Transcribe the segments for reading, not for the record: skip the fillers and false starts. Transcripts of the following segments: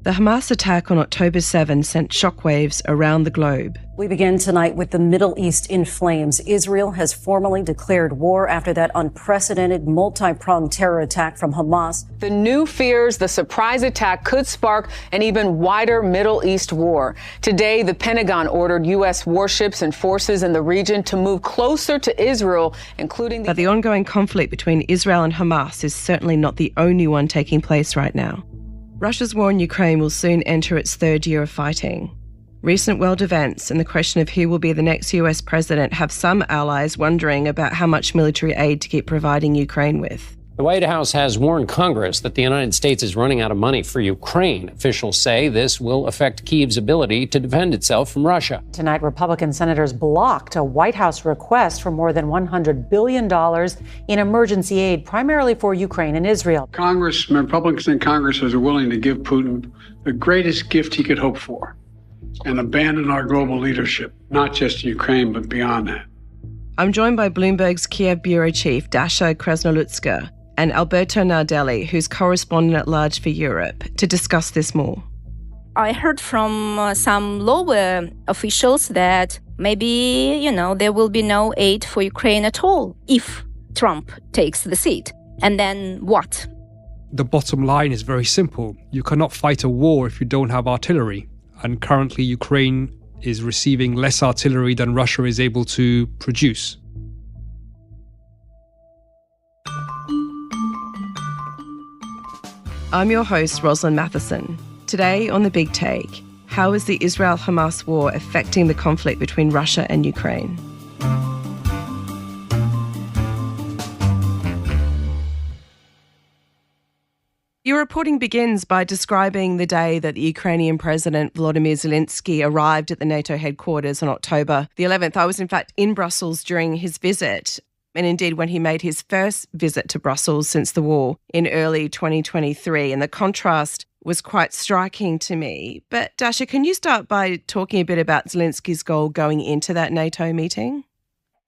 The Hamas attack on October 7 sent shockwaves around the globe. We begin tonight with the Middle East in flames. Israel has formally declared war after that unprecedented multi-pronged terror attack from Hamas. The new fears the surprise attack could spark an even wider Middle East war. Today, the Pentagon ordered U.S. warships and forces in the region to move closer to Israel, including But the ongoing conflict between Israel and Hamas is certainly not the only one taking place right now. Russia's war in Ukraine will soon enter its third year of fighting. Recent world events and the question of who will be the next US president have some allies wondering about how much military aid to keep providing Ukraine with. The White House has warned Congress that the United States is running out of money for Ukraine. Officials say this will affect Kyiv's ability to defend itself from Russia. Tonight, Republican senators blocked a White House request for more than $100 billion in emergency aid, primarily for Ukraine and Israel. Republicans in Congress are willing to give Putin the greatest gift he could hope for and abandon our global leadership, not just Ukraine, but beyond that. I'm joined by Bloomberg's Kyiv bureau chief, Krasnolutska, and Alberto Nardelli, who's correspondent-at-large for Europe, to discuss this more. I heard from some lower officials that maybe, there will be no aid for Ukraine at all if Trump takes the seat. And then what? The bottom line is very simple. You cannot fight a war if you don't have artillery. And currently Ukraine is receiving less artillery than Russia is able to produce. I'm your host, Rosalind Mathieson. Today on The Big Take, how is the Israel-Hamas war affecting the conflict between Russia and Ukraine? Your reporting begins by describing the day that the Ukrainian President Volodymyr Zelenskiy arrived at the NATO headquarters on October the 11th. I was, in fact, in Brussels during his visit, and indeed when he made his first visit to Brussels since the war in early 2023. And the contrast was quite striking to me. But Dasha, can you start by talking a bit about Zelenskyy's goal going into that NATO meeting?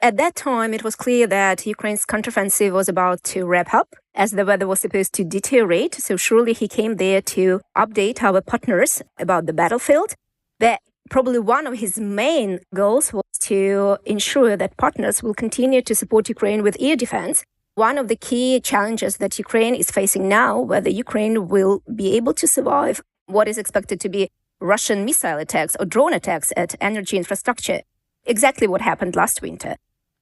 At that time, it was clear that Ukraine's counteroffensive was about to wrap up, as the weather was supposed to deteriorate. So surely he came there to update our partners about the battlefield. But probably one of his main goals was to ensure that partners will continue to support Ukraine with air defense. One of the key challenges that Ukraine is facing now, whether Ukraine will be able to survive what is expected to be Russian missile attacks or drone attacks at energy infrastructure. Exactly what happened last winter.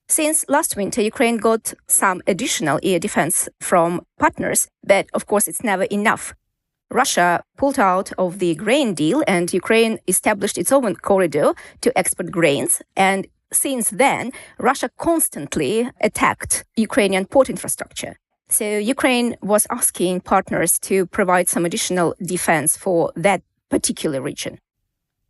Since last winter, Ukraine got some additional air defense from partners, but of course it's never enough. Russia pulled out of the grain deal and Ukraine established its own corridor to export grains. And since then, Russia constantly attacked Ukrainian port infrastructure. So Ukraine was asking partners to provide some additional defense for that particular region.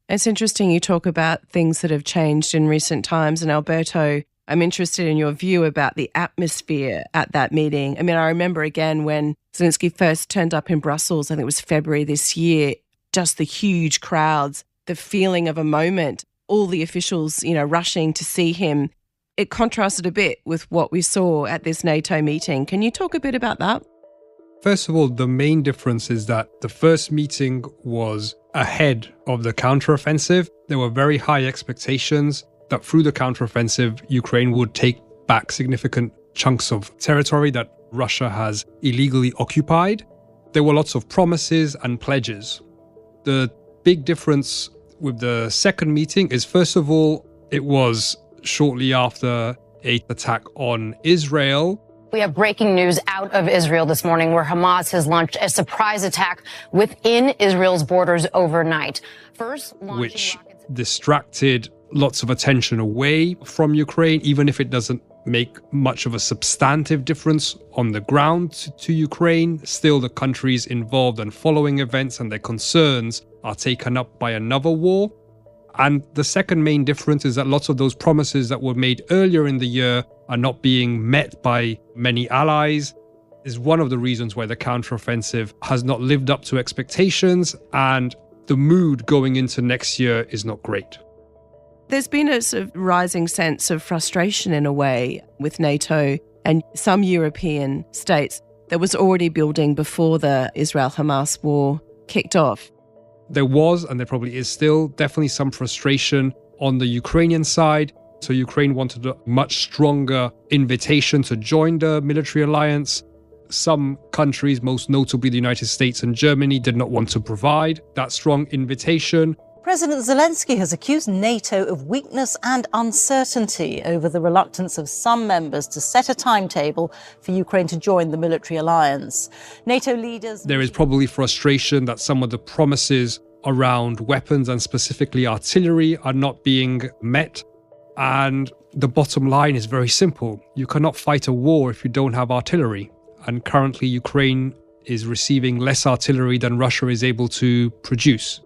It's interesting you talk about things that have changed in recent times. And Alberto, I'm interested in your view about the atmosphere at that meeting. I mean, I remember again when Zelenskyy first turned up in Brussels, I think it was February this year, just the huge crowds, the feeling of a moment, all the officials, rushing to see him. It contrasted a bit with what we saw at this NATO meeting. Can you talk a bit about that? First of all, the main difference is that the first meeting was ahead of the counteroffensive. There were very high expectations that through the counteroffensive, Ukraine would take back significant chunks of territory that Russia has illegally occupied. There were lots of promises and pledges. The big difference with the second meeting is, first of all, it was shortly after an attack on Israel. We have breaking news out of Israel this morning where Hamas has launched a surprise attack within Israel's borders overnight. Which distracted lots of attention away from Ukraine, even if it doesn't make much of a substantive difference on the ground to Ukraine. Still, the countries involved and following events and their concerns are taken up by another war. And the second main difference is that lots of those promises that were made earlier in the year are not being met by many allies. Is one of the reasons why the counteroffensive has not lived up to expectations, and the mood going into next year is not great. There's been a sort of rising sense of frustration in a way with NATO and some European states that was already building before the Israel-Hamas war kicked off. There was, and there probably is still, definitely some frustration on the Ukrainian side. So Ukraine wanted a much stronger invitation to join the military alliance. Some countries, most notably the United States and Germany, did not want to provide that strong invitation. President Zelenskyy has accused NATO of weakness and uncertainty over the reluctance of some members to set a timetable for Ukraine to join the military alliance. NATO leaders... There is probably frustration that some of the promises around weapons and specifically artillery are not being met. And the bottom line is very simple. You cannot fight a war if you don't have artillery. And currently Ukraine is receiving less artillery than Russia is able to produce.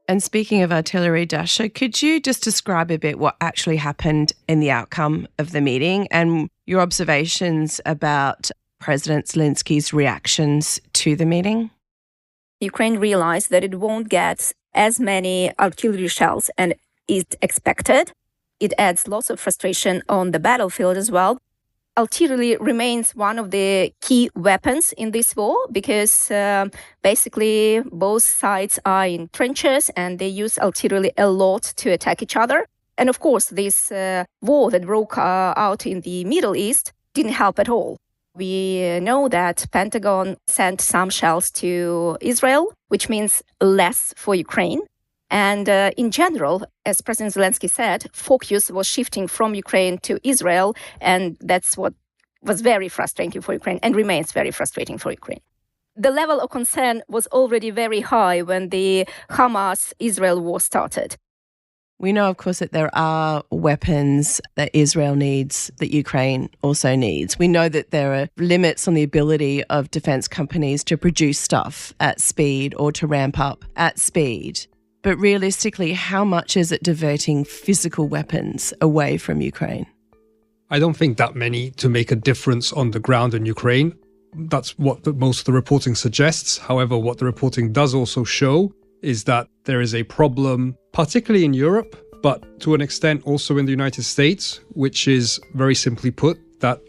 And speaking of artillery, Dasha, could you just describe a bit what actually happened in the outcome of the meeting and your observations about President Zelenskyy's reactions to the meeting? Ukraine realized that it won't get as many artillery shells as it expected. It adds lots of frustration on the battlefield as well. Artillery remains one of the key weapons in this war because basically both sides are in trenches and they use artillery a lot to attack each other. And of course, this war that broke out in the Middle East didn't help at all. We know that Pentagon sent some shells to Israel, which means less for Ukraine. And in general, as President Zelenskyy said, focus was shifting from Ukraine to Israel, and that's what was very frustrating for Ukraine and remains very frustrating for Ukraine. The level of concern was already very high when the Hamas-Israel war started. We know, of course, that there are weapons that Israel needs that Ukraine also needs. We know that there are limits on the ability of defense companies to produce stuff at speed or to ramp up at speed. But realistically, how much is it diverting physical weapons away from Ukraine? I don't think that many to make a difference on the ground in Ukraine. That's what most of the reporting suggests. However, what the reporting does also show is that there is a problem, particularly in Europe, but to an extent also in the United States, which is very simply put that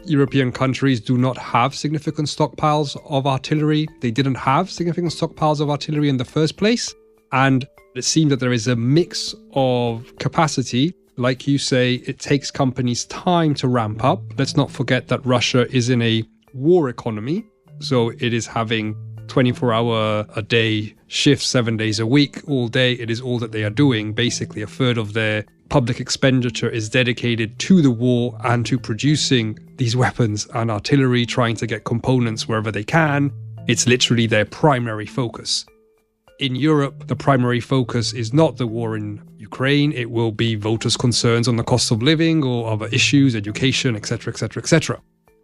European countries do not have significant stockpiles of artillery. They didn't have significant stockpiles of artillery in the first place. And it seems that there is a mix of capacity. Like you say, it takes companies time to ramp up. Let's not forget that Russia is in a war economy. So it is having 24-hour-a-day shifts, 7 days a week, all day. It is all that they are doing. Basically, a third of their public expenditure is dedicated to the war and to producing these weapons and artillery, trying to get components wherever they can. It's literally their primary focus. In Europe, the primary focus is not the war in Ukraine. It will be voters' concerns on the cost of living or other issues, education, etc., etc., etc.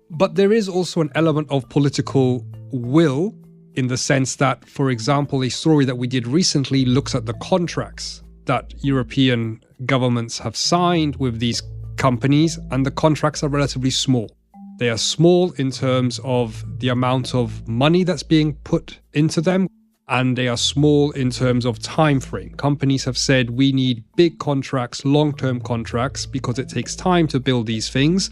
But there is also an element of political will in the sense that, for example, a story that we did recently looks at the contracts that European governments have signed with these companies, and the contracts are relatively small. They are small in terms of the amount of money that's being put into them, and they are small in terms of time frame. Companies have said we need big contracts, long-term contracts, because it takes time to build these things.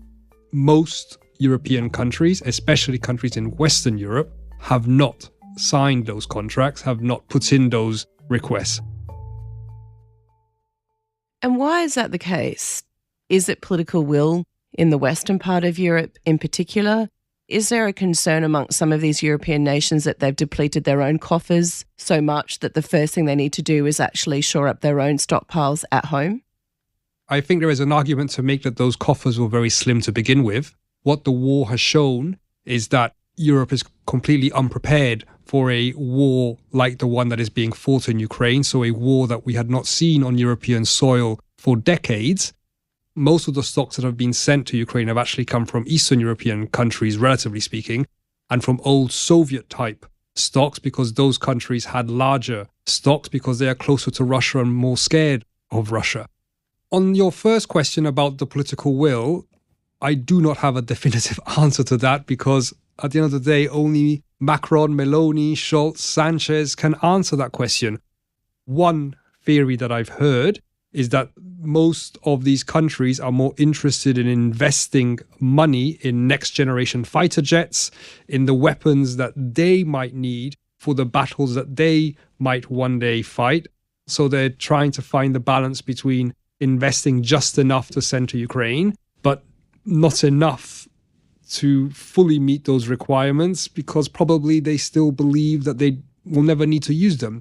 Most European countries, especially countries in Western Europe, have not signed those contracts, have not put in those requests. And why is that the case? Is it political will in the western part of Europe in particular? Is there a concern amongst some of these European nations that they've depleted their own coffers so much that the first thing they need to do is actually shore up their own stockpiles at home? I think there is an argument to make that those coffers were very slim to begin with. What the war has shown is that Europe is completely unprepared for a war like the one that is being fought in Ukraine, so a war that we had not seen on European soil for decades. Most of the stocks that have been sent to Ukraine have actually come from Eastern European countries, relatively speaking, and from old Soviet-type stocks, because those countries had larger stocks because they are closer to Russia and more scared of Russia. On your first question about the political will, I do not have a definitive answer to that, because at the end of the day, only Macron, Meloni, Scholz, Sanchez can answer that question. One theory that I've heard is that most of these countries are more interested in investing money in next generation fighter jets, in the weapons that they might need for the battles that they might one day fight. So they're trying to find the balance between investing just enough to send to Ukraine, but not enough to fully meet those requirements, because probably they still believe that they will never need to use them.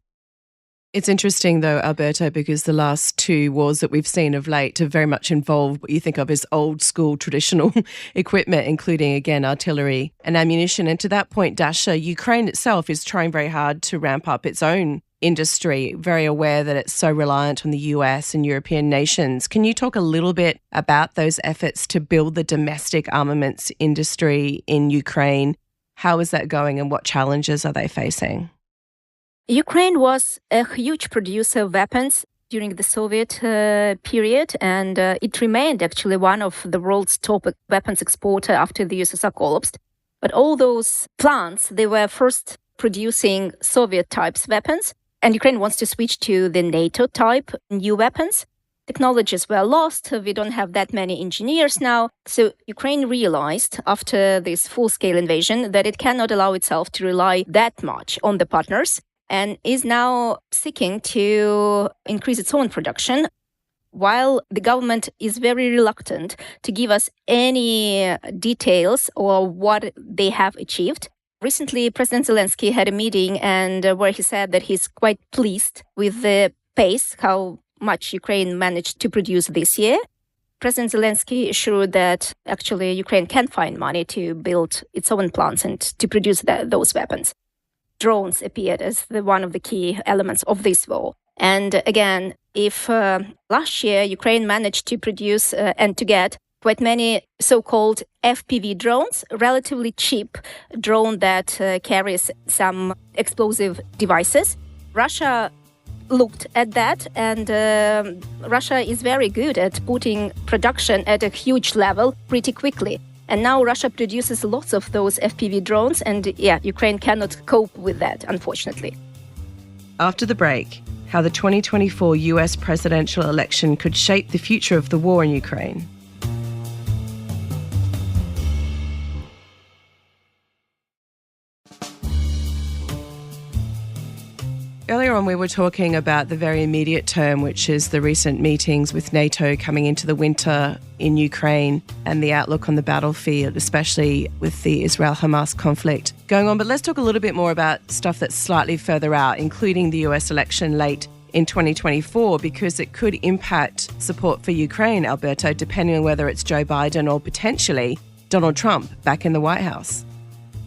It's interesting, though, Alberto, because the last two wars that we've seen of late have very much involved what you think of as old school traditional equipment, including, again, artillery and ammunition. And to that point, Dasha, Ukraine itself is trying very hard to ramp up its own industry, very aware that it's so reliant on the US and European nations. Can you talk a little bit about those efforts to build the domestic armaments industry in Ukraine? How is that going and what challenges are they facing? Ukraine was a huge producer of weapons during the Soviet period, and it remained actually one of the world's top weapons exporter after the USSR collapsed. But all those plants, they were first producing Soviet types weapons, and Ukraine wants to switch to the NATO type new weapons. Technologies were lost. We don't have that many engineers now. So Ukraine realized after this full-scale invasion that it cannot allow itself to rely that much on the partners, and is now seeking to increase its own production, while the government is very reluctant to give us any details or what they have achieved. Recently, President Zelenskyy had a meeting and where he said that he's quite pleased with the pace, how much Ukraine managed to produce this year. President Zelenskyy assured that actually Ukraine can find money to build its own plants and to produce those weapons. Drones appeared as one of the key elements of this war. And again, if last year Ukraine managed to produce and to get quite many so-called FPV drones, relatively cheap drone that carries some explosive devices, Russia looked at that, and Russia is very good at putting production at a huge level pretty quickly. And now Russia produces lots of those FPV drones, and Ukraine cannot cope with that, unfortunately. After the break, how the 2024 US presidential election could shape the future of the war in Ukraine. Earlier on, we were talking about the very immediate term, which is the recent meetings with NATO coming into the winter in Ukraine and the outlook on the battlefield, especially with the Israel-Hamas conflict going on. But let's talk a little bit more about stuff that's slightly further out, including the US election late in 2024, because it could impact support for Ukraine, Alberto, depending on whether it's Joe Biden or potentially Donald Trump back in the White House.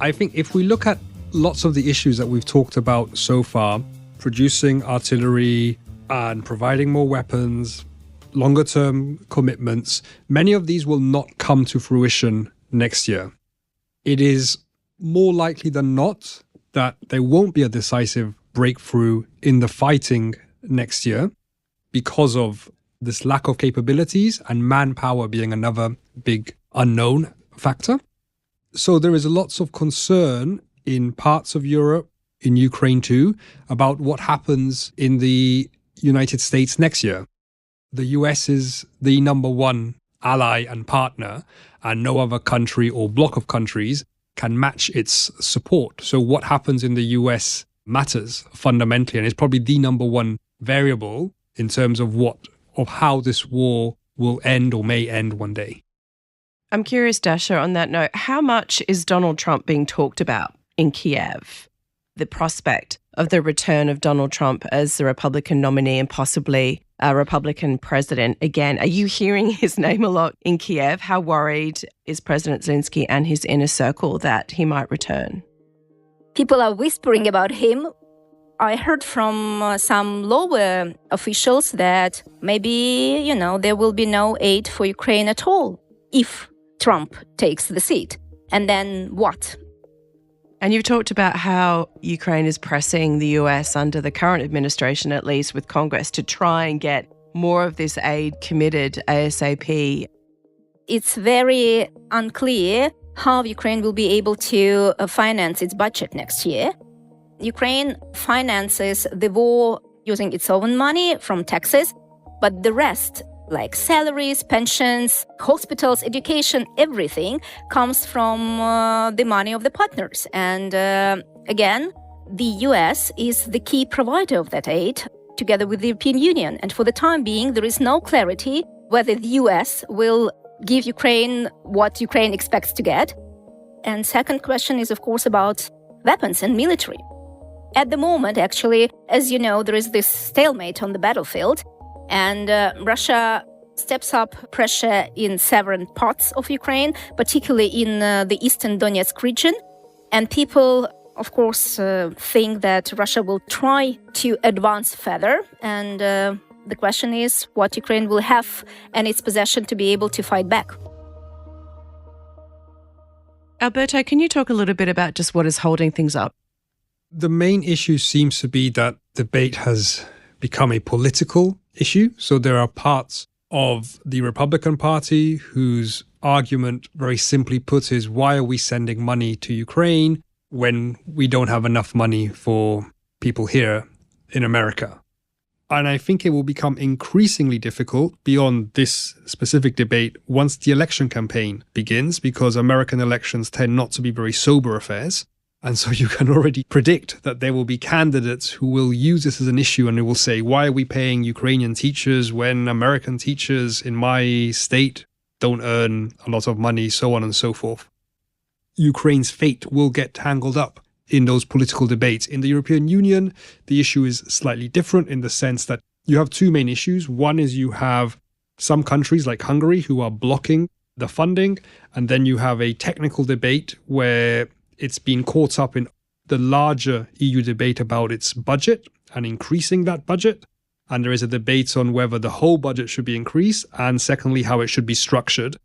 I think if we look at lots of the issues that we've talked about so far, producing artillery and providing more weapons, longer-term commitments, many of these will not come to fruition next year. It is more likely than not that there won't be a decisive breakthrough in the fighting next year because of this lack of capabilities and manpower being another big unknown factor. So there is lots of concern in parts of Europe, in Ukraine too, about what happens in the United States next year. The US is the number one ally and partner, and no other country or bloc of countries can match its support. So what happens in the US matters fundamentally, and it's probably the number one variable in terms of how this war will end or may end one day. I'm curious, Dasha, on that note, how much is Donald Trump being talked about in Kyiv? The prospect of the return of Donald Trump as the Republican nominee and possibly a Republican president again. Are you hearing his name a lot in Kyiv? How worried is President Zelenskyy and his inner circle that he might return? People are whispering about him. I heard from some lower officials that maybe, there will be no aid for Ukraine at all if Trump takes the seat. And then what? And you've talked about how Ukraine is pressing the US under the current administration, at least with Congress, to try and get more of this aid committed ASAP. It's very unclear how Ukraine will be able to finance its budget next year. Ukraine finances the war using its own money from taxes, but the rest, like salaries, pensions, hospitals, education, everything comes from the money of the partners. And again, the US is the key provider of that aid, together with the European Union. And for the time being, there is no clarity whether the US will give Ukraine what Ukraine expects to get. And second question is, of course, about weapons and military. At the moment, actually, as you know, there is this stalemate on the battlefield, and Russia steps up pressure in several parts of Ukraine, particularly in the eastern Donetsk region. And people, of course, think that Russia will try to advance further. And the question is what Ukraine will have in its possession to be able to fight back. Alberto, can you talk a little bit about just what is holding things up? The main issue seems to be that debate has become a political issue. So there are parts of the Republican Party whose argument, very simply put, is why are we sending money to Ukraine when we don't have enough money for people here in America? And I think it will become increasingly difficult beyond this specific debate once the election campaign begins, because American elections tend not to be very sober affairs. And so you can already predict that there will be candidates who will use this as an issue and they will say, why are we paying Ukrainian teachers when American teachers in my state don't earn a lot of money, so on and so forth. Ukraine's fate will get tangled up in those political debates. In the European Union, the issue is slightly different in the sense that you have two main issues. One is you have some countries like Hungary who are blocking the funding, and then you have a technical debate where it's been caught up in the larger EU debate about its budget and increasing that budget. And there is a debate on whether the whole budget should be increased, and secondly, how it should be structured.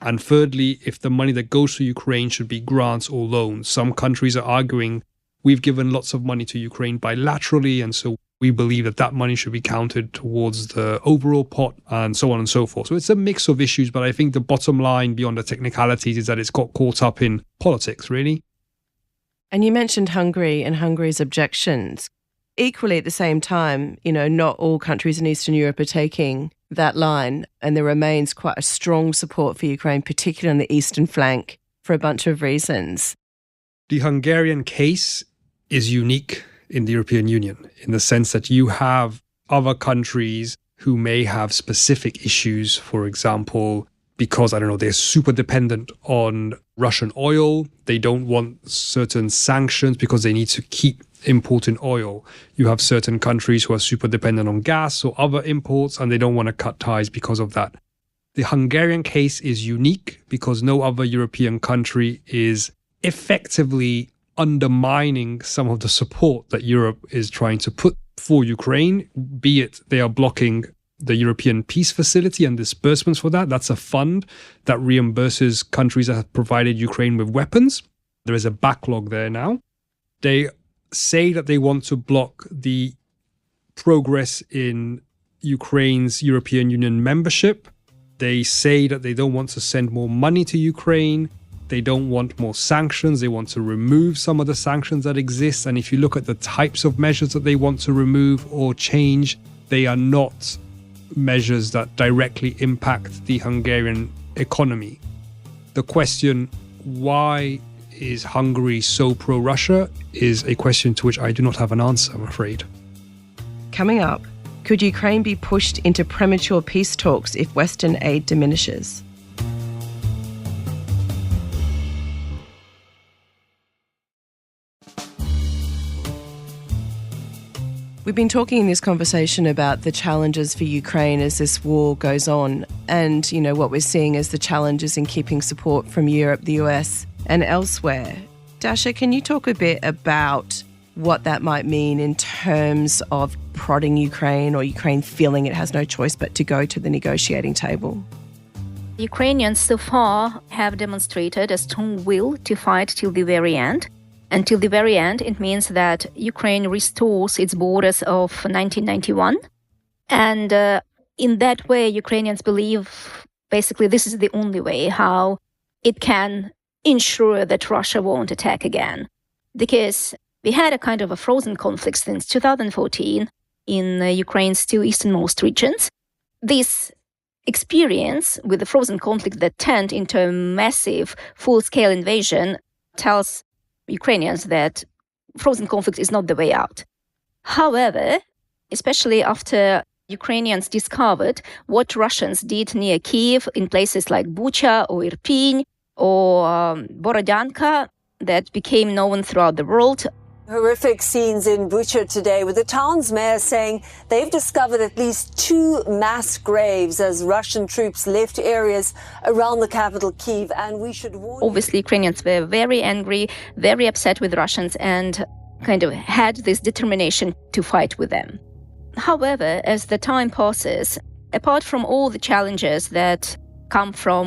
And thirdly, if the money that goes to Ukraine should be grants or loans. Some countries are arguing we've given lots of money to Ukraine bilaterally, and so we believe that that money should be counted towards the overall pot, and so on and so forth. So it's a mix of issues, but I think the bottom line beyond the technicalities is that it's got caught up in politics, really. And you mentioned Hungary and Hungary's objections. Equally, at the same time, not all countries in Eastern Europe are taking that line, and there remains quite a strong support for Ukraine, particularly on the eastern flank, for a bunch of reasons. The Hungarian case is unique in the European Union in the sense that you have other countries who may have specific issues, for example, because, they're super dependent on Russian oil. They don't want certain sanctions because they need to keep importing oil. You have certain countries who are super dependent on gas or other imports, and they don't want to cut ties because of that. The Hungarian case is unique because no other European country is effectively undermining some of the support that Europe is trying to put for Ukraine, be it they are blocking the European Peace Facility and disbursements for that. That's a fund that reimburses countries that have provided Ukraine with weapons. There is a backlog there now. They say that they want to block the progress in Ukraine's European Union membership. They say that they don't want to send more money to Ukraine. They don't want more sanctions. They want to remove some of the sanctions that exist. And if you look at the types of measures that they want to remove or change, they are not measures that directly impact the Hungarian economy. The question, why is Hungary so pro-Russia, is a question to which I do not have an answer, I'm afraid. Coming up, could Ukraine be pushed into premature peace talks if Western aid diminishes? We've been talking in this conversation about the challenges for Ukraine as this war goes on. And, what we're seeing is the challenges in keeping support from Europe, the US, and elsewhere. Dasha, can you talk a bit about what that might mean in terms of prodding Ukraine or Ukraine feeling it has no choice but to go to the negotiating table? Ukrainians so far have demonstrated a strong will to fight till the very end. Until the very end, it means that Ukraine restores its borders of 1991. And in that way, Ukrainians believe basically this is the only way how it can ensure that Russia won't attack again. Because we had a kind of a frozen conflict since 2014 in Ukraine's two easternmost regions. This experience with the frozen conflict that turned into a massive full-scale invasion tells Ukrainians that frozen conflict is not the way out. However, especially after Ukrainians discovered what Russians did near Kyiv in places like Bucha or Irpin or Borodyanka that became known throughout the world. Horrific scenes in Bucha today, with the town's mayor saying they've discovered at least 2 mass graves as Russian troops left areas around the capital, Kyiv. And we should warn Obviously, Ukrainians were very angry, very upset with Russians, and kind of had this determination to fight with them. However, as the time passes, apart from all the challenges that come from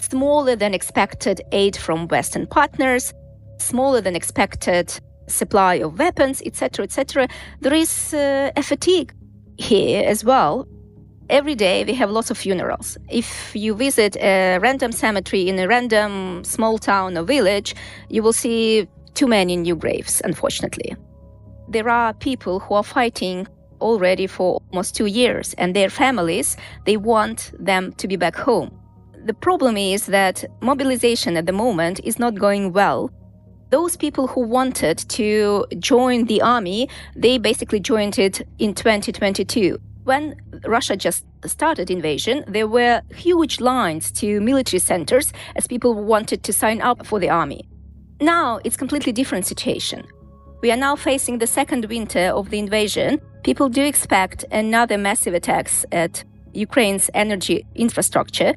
smaller than expected aid from Western partners, smaller than expected supply of weapons, etc., there is a fatigue here as well. Every day we have lots of funerals. If you visit a random cemetery in a random small town or village, you will see too many new graves, unfortunately. There are people who are fighting already for almost 2 years, and their families, they want them to be back home. The problem is that mobilization at the moment is not going well. Those people who wanted to join the army, they basically joined it in 2022. When Russia just started invasion, there were huge lines to military centers as people wanted to sign up for the army. Now it's a completely different situation. We are now facing the second winter of the invasion. People do expect another massive attacks at Ukraine's energy infrastructure.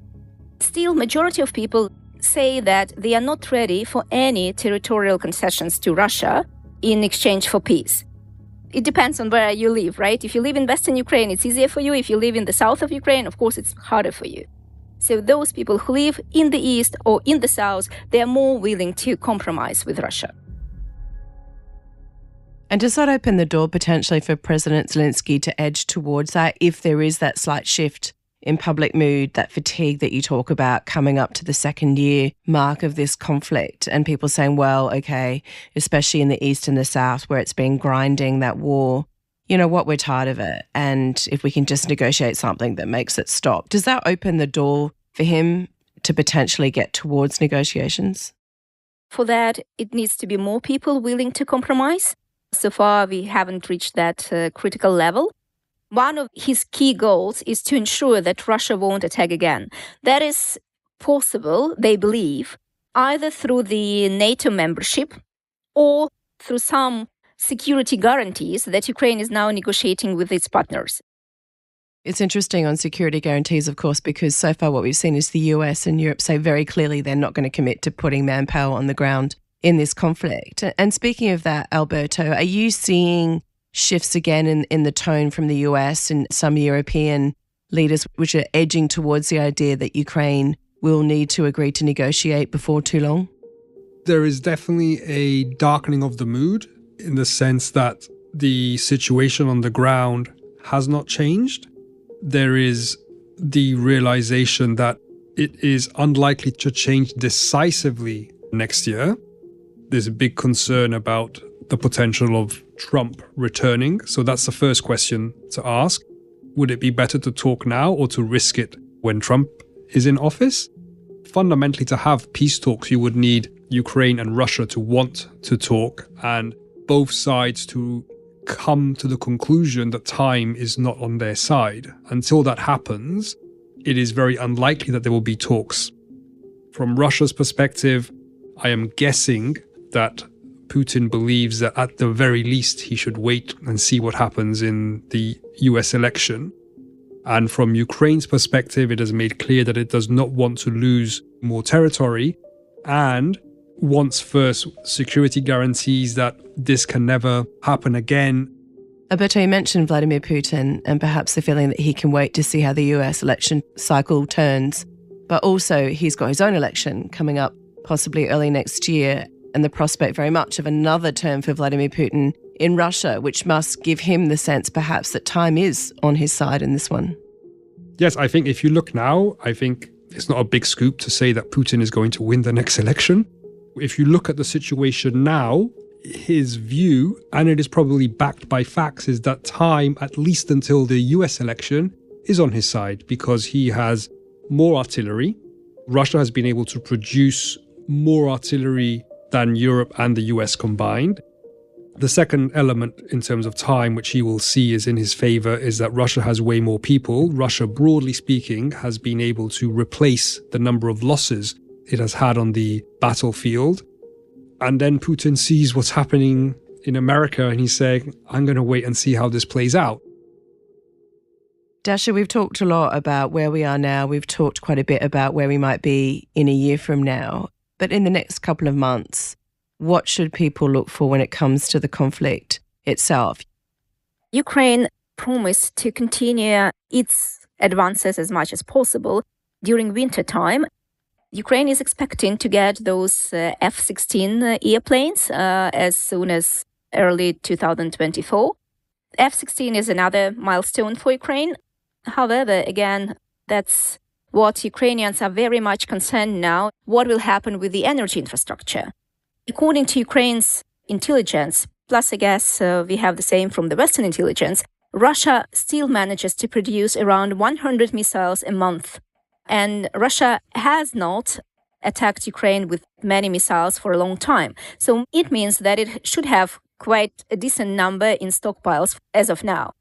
Still, majority of people say that they are not ready for any territorial concessions to Russia in exchange for peace. It depends on where you live, right? If you live in Western Ukraine, it's easier for you. If you live in the south of Ukraine, of course, it's harder for you. So those people who live in the east or in the south, they are more willing to compromise with Russia. And does that open the door potentially for President Zelenskyy to edge towards that if there is that slight shift in public mood, that fatigue that you talk about coming up to the second year mark of this conflict, and people saying, well, okay, especially in the east and the south where it's been grinding, that war, you know what, we're tired of it. And if we can just negotiate something that makes it stop, does that open the door for him to potentially get towards negotiations? For that, it needs to be more people willing to compromise. So far, we haven't reached that critical level. One of his key goals is to ensure that Russia won't attack again. That is possible, they believe, either through the NATO membership or through some security guarantees that Ukraine is now negotiating with its partners. It's interesting on security guarantees, of course, because so far what we've seen is the US and Europe say very clearly they're not going to commit to putting manpower on the ground in this conflict. And speaking of that, Alberto, are you seeing shifts again in the tone from the US and some European leaders which are edging towards the idea that Ukraine will need to agree to negotiate before too long? There is definitely a darkening of the mood in the sense that the situation on the ground has not changed. There is the realization that it is unlikely to change decisively next year. There's a big concern about the potential of Trump returning. So that's the first question to ask. Would it be better to talk now or to risk it when Trump is in office? Fundamentally, to have peace talks, you would need Ukraine and Russia to want to talk and both sides to come to the conclusion that time is not on their side. Until that happens, it is very unlikely that there will be talks. From Russia's perspective, I am guessing that Putin believes that at the very least he should wait and see what happens in the US election. And from Ukraine's perspective, it has made clear that it does not want to lose more territory and wants first security guarantees that this can never happen again. Alberto, you mentioned Vladimir Putin and perhaps the feeling that he can wait to see how the US election cycle turns. But also he's got his own election coming up possibly early next year, and the prospect very much of another term for Vladimir Putin in Russia, which must give him the sense perhaps that time is on his side in this one. Yes, I think if you look now, I think it's not a big scoop to say that Putin is going to win the next election. If you look at the situation now, his view, and it is probably backed by facts, is that time, at least until the US election, is on his side because he has more artillery. Russia has been able to produce more artillery than Europe and the US combined. The second element in terms of time, which he will see is in his favor, is that Russia has way more people. Russia, broadly speaking, has been able to replace the number of losses it has had on the battlefield. And then Putin sees what's happening in America and he's saying, I'm going to wait and see how this plays out. Dasha, we've talked a lot about where we are now. We've talked quite a bit about where we might be in a year from now. But in the next couple of months, what should people look for when it comes to the conflict itself? Ukraine promised to continue its advances as much as possible during winter time. Ukraine is expecting to get those F-16 airplanes as soon as early 2024. F-16 is another milestone for Ukraine. However, again, that's what Ukrainians are very much concerned now. What will happen with the energy infrastructure? According to Ukraine's intelligence, plus I guess we have the same from the Western intelligence, Russia still manages to produce around 100 missiles a month. And Russia has not attacked Ukraine with many missiles for a long time. So it means that it should have quite a decent number in stockpiles as of now.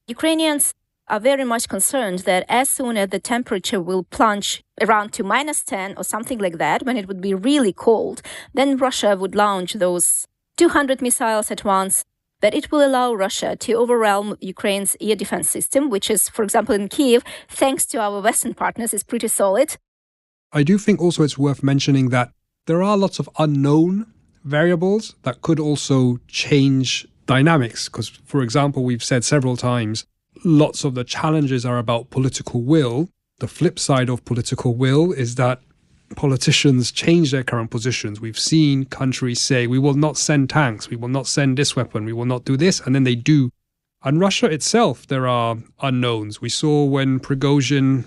Ukrainians are very much concerned that as soon as the temperature will plunge around to -10 or something like that, when it would be really cold, then Russia would launch those 200 missiles at once. But it will allow Russia to overwhelm Ukraine's air defense system, which is, for example, in Kyiv, thanks to our Western partners, is pretty solid. I do think also it's worth mentioning that there are lots of unknown variables that could also change dynamics. Because, for example, we've said several times, lots of the challenges are about political will. The flip side of political will is that politicians change their current positions. We've seen countries say, we will not send tanks, we will not send this weapon, we will not do this, and then they do. And Russia itself, there are unknowns. We saw when Prigozhin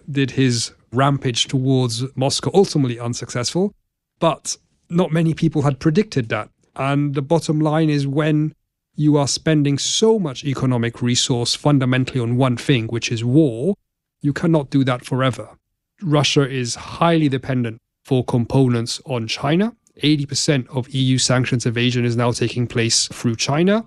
did his rampage towards Moscow, ultimately unsuccessful, but not many people had predicted that. And the bottom line is when you are spending so much economic resource fundamentally on one thing, which is war, you cannot do that forever. Russia is highly dependent for components on China. 80% of EU sanctions evasion is now taking place through China.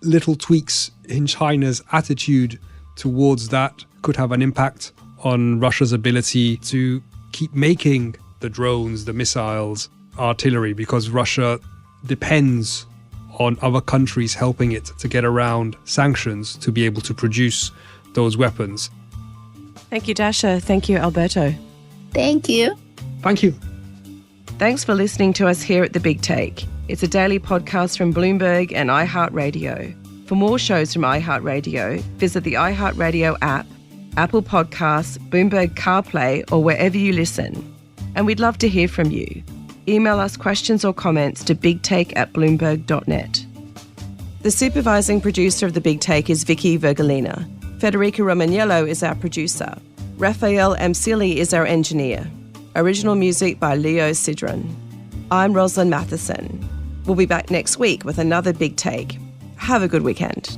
Little tweaks in China's attitude towards that could have an impact on Russia's ability to keep making the drones, the missiles, artillery, because Russia depends on other countries helping it to get around sanctions to be able to produce those weapons. Thank you, Dasha. Thank you, Alberto. Thank you. Thank you. Thanks for listening to us here at The Big Take. It's a daily podcast from Bloomberg and iHeartRadio. For more shows from iHeartRadio, visit the iHeartRadio app, Apple Podcasts, Bloomberg CarPlay, or wherever you listen. And we'd love to hear from you. Email us questions or comments to bigtake@bloomberg.net. The supervising producer of The Big Take is Vicky Vergolina. Federica Romagnello is our producer. Raphael Amsili is our engineer. Original music by Leo Sidran. I'm Rosalind Mathieson. We'll be back next week with another Big Take. Have a good weekend.